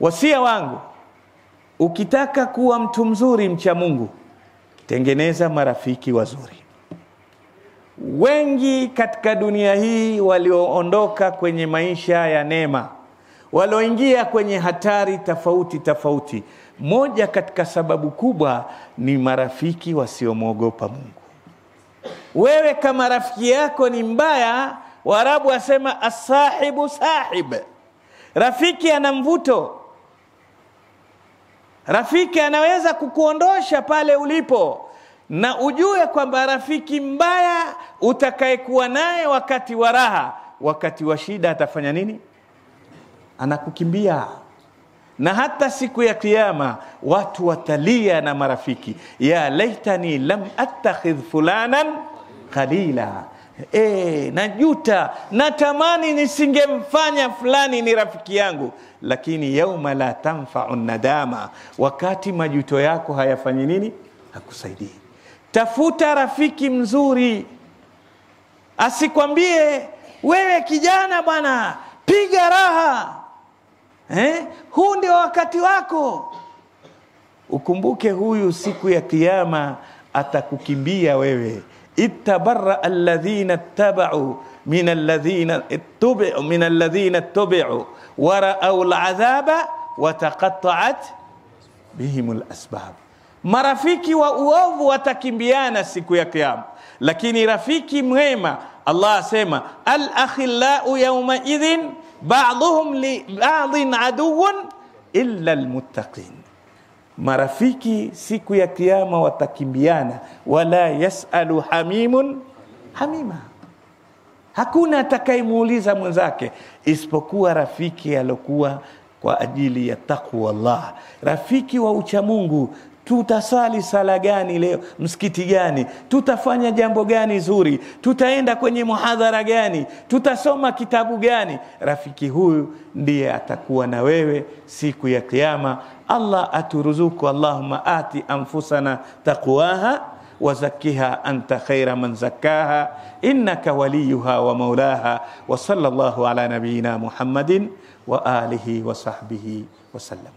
Wasia wangu, ukitaka kuwa mtu mzuri mcha Mungu, tengeneza marafiki wazuri. Wengi katika dunia hii walioondoka kwenye maisha ya neema, walioingia kwenye hatari tofauti, moja katika sababu kubwa ni marafiki wasiomwogopa Mungu. Wewe kama rafiki yako ni mbaya, Waarabu wasema as-sahibu sahib. Rafiki ana mvuto. Rafiki anaweza kukuondosha pale ulipo, na ujue kwamba rafiki mbaya utakayekuwa naye wakati wa raha, wakati wa shida atafanya nini? Anakukimbia. Na hata siku ya kiyama watu watalia na marafiki, ya laitani lam attakhidh fulanan khalila. Najuta, natamani nisingemfanya fulani ni rafiki yangu. Lakini yauma la tanfa'u nadama, wakati majuto yako hayafanyi nini? Hakusaidii. Tafuta rafiki mzuri, asikwambie wewe kijana bwana, piga raha, huu ndio wakati wako. Ukumbuke huyu siku ya kiyama atakukimbia wewe. Ittabarra alladhina ittaba'u min alladhina ittaba'u wa ra'aw al'adhaba wa taqatta'at bihim al'asbab. Marafiki wa uovu watakimbiana siku ya kiyama, lakini rafiki mwema, Allah asema al-akhillau yawma idhin ba'dhum li ba'dhin aduwwun illa almuttaqin. Marafiki siku ya kiyama watakimbiana, wala yasalu hamimun hamima. Hakuna atakayemuuliza mwenzake isipokuwa rafiki alokuwa kwa ajili ya takwa Allah, rafiki wa ucha Mungu. Tutasali sala gani leo, msikiti gani, tutafanya jambo gani zuri, tutaenda kwenye muhadhara gani, tutasoma kitabu gani? Rafiki huyu ndiye atakuwa na wewe siku ya kiyama. Allah aturuzuku. Allahumma ati anfusana taqwaha wa zakkiha anta khaira man zakkaha innaka waliyuha wa maulaha. Wa sallallahu ala nabiyyina Muhammadin wa alihi wa sahbihi wa sallam.